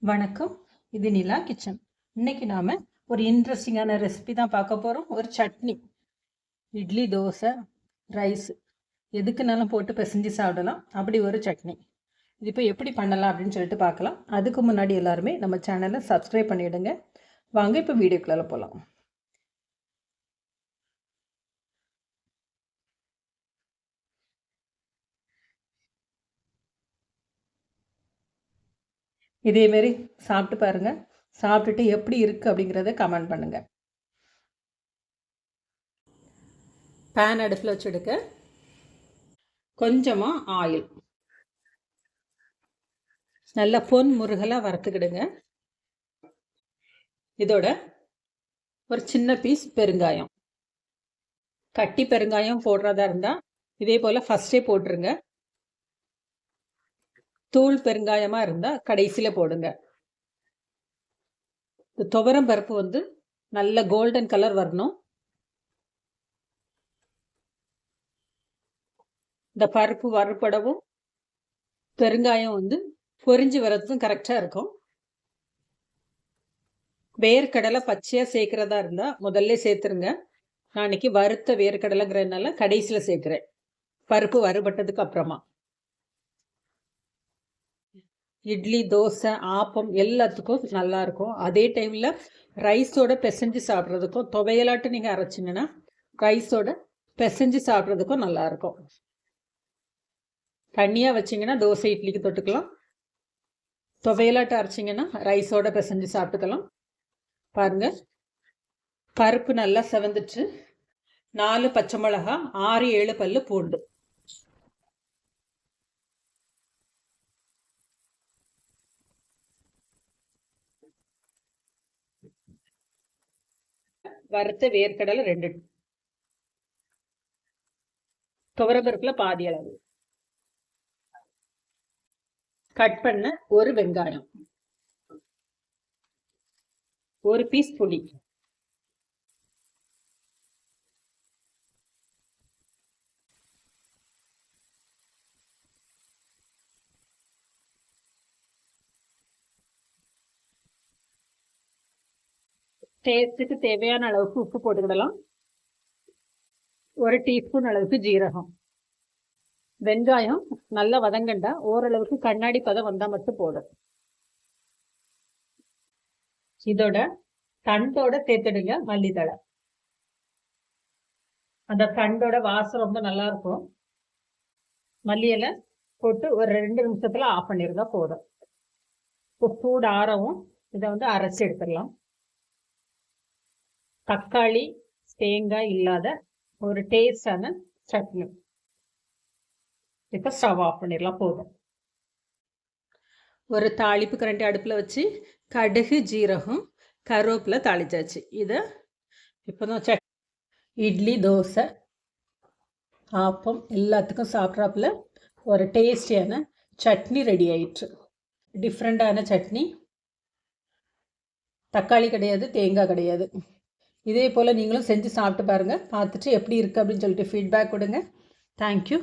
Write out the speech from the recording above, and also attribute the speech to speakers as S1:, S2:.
S1: வணக்கம். இது நிலா கிச்சன். இன்னைக்கு நாம ஒரு இன்ட்ரெஸ்டிங்கான ரெசிபி தான் பார்க்க போறோம். ஒரு சட்னி. இட்லி, தோசை, ரைஸ் எதுக்குனாலும் போட்டு பிசைஞ்சு சாப்பிடலாம். அப்படி ஒரு சட்னி. இது இப்போ எப்படி பண்ணலாம் அப்படின்னு சொல்லிட்டு பார்க்கலாம். அதுக்கு முன்னாடி எல்லாருமே நம்ம சேனலை சப்ஸ்கிரைப் பண்ணிடுங்க. வாங்க இப்போ வீடியோக்குள்ள போகலாம். இதே மாதிரி சாப்பிட்டு பாருங்க. சாப்பிட்டுட்டு எப்படி இருக்கு அப்படிங்கிறத கமெண்ட் பண்ணுங்க. பேன் அடுப்பில் வச்சுடுங்க. கொஞ்சமாக ஆயில் நல்லா பொன் முருகலாக வறுத்துக்கிடுங்க. இதோட ஒரு சின்ன பீஸ் பெருங்காயம், கட்டி பெருங்காயம் போடுறதா இருந்தால் இதே போல் ஃபஸ்ட்டே போட்டுருங்க. தூள் பெருங்காயமாக இருந்தால் கடைசியில் போடுங்க. இந்த துவரம் பருப்பு வந்து நல்ல கோல்டன் கலர் வரணும். இந்த பருப்பு வறுப்படவும் பெருங்காயம் வந்து பொரிஞ்சு வர்றதுக்கும் கரெக்டாக இருக்கும். வேர்க்கடலை பச்சையாக சேர்க்குறதா இருந்தால் முதல்ல சேர்த்துருங்க. நான் இன்னைக்கு வறுத்த வேர்க்கடலைங்கிறதுனால கடைசியில் சேர்க்குறேன், பருப்பு வறுபட்டதுக்கு அப்புறமா. இட்லி, தோசை, ஆப்பம் எல்லாத்துக்கும் நல்லா இருக்கும். அதே டைமில் ரைஸோட பிசைஞ்சு சாப்பிட்றதுக்கும், துவையலாட்டு நீங்கள் அரைச்சிங்கன்னா ரைஸோட பிசைஞ்சு சாப்பிட்றதுக்கும் நல்லாயிருக்கும். தண்ணியாக வச்சிங்கன்னா தோசை, இட்லிக்கு தொட்டுக்கலாம். துவையலாட்டு அரைச்சிங்கன்னா ரைஸோட பிசைஞ்சு சாப்பிட்டுக்கலாம். பாருங்கள், பருப்பு நல்லா செவந்துச்சு. 4 பச்சை மிளகா, 6-7 பல்லு பூண்டு. வறுத்த வேர்க்கடலை 2, துவரப்பருப்புல பாதி அளவு, கட் பண்ண ஒரு வெங்காயம், ஒரு பீஸ் புளி, டேஸ்ட்டுக்கு தேவையான அளவுக்கு உப்பு போட்டுக்கிடலாம். 1 டீஸ்பூன் அளவுக்கு ஜீரகம். வெங்காயம் நல்லா வதங்கண்டா ஓரளவுக்கு கண்ணாடி பதம் வந்தால் மட்டும் போடும். இதோட தண்டோட சேர்த்துடுங்க மல்லித்தழை. அந்த தண்டோட வாசம் ரொம்ப நல்லா இருக்கும். மல்லியில போட்டு ஒரு 2 நிமிஷத்துல ஆஃப் பண்ணிருந்தா போதும். இப்போ சூடு ஆறவும் இதை வந்து அரைச்சி எடுத்துடலாம். தக்காளி, தேங்காய் இல்லாத ஒரு டேஸ்டான சட்னி. இப்போ ஸ்டவ் ஆஃப் பண்ணிடலாம், போதும். ஒரு தாளிப்பு கரண்டி அடுப்பில் வச்சு கடுகு, ஜீரகம், கருவேப்பிலை தாளிச்சாச்சு. இதை இப்போ தான் இட்லி, தோசை, ஆப்பம் எல்லாத்துக்கும் சாப்பிட்றாப்புல ஒரு டேஸ்டியான சட்னி ரெடி ஆயிடுச்சு. டிஃப்ரெண்டான சட்னி. தக்காளி கிடையாது, தேங்காய் கிடையாது. இதே போல் நீங்களும் செஞ்சு சாப்பிட்டு பாருங்கள். பார்த்துட்டு எப்படி இருக்குது அப்படின்னு சொல்லிட்டு ஃபீட்பேக் கொடுங்க. தேங்க்யூ.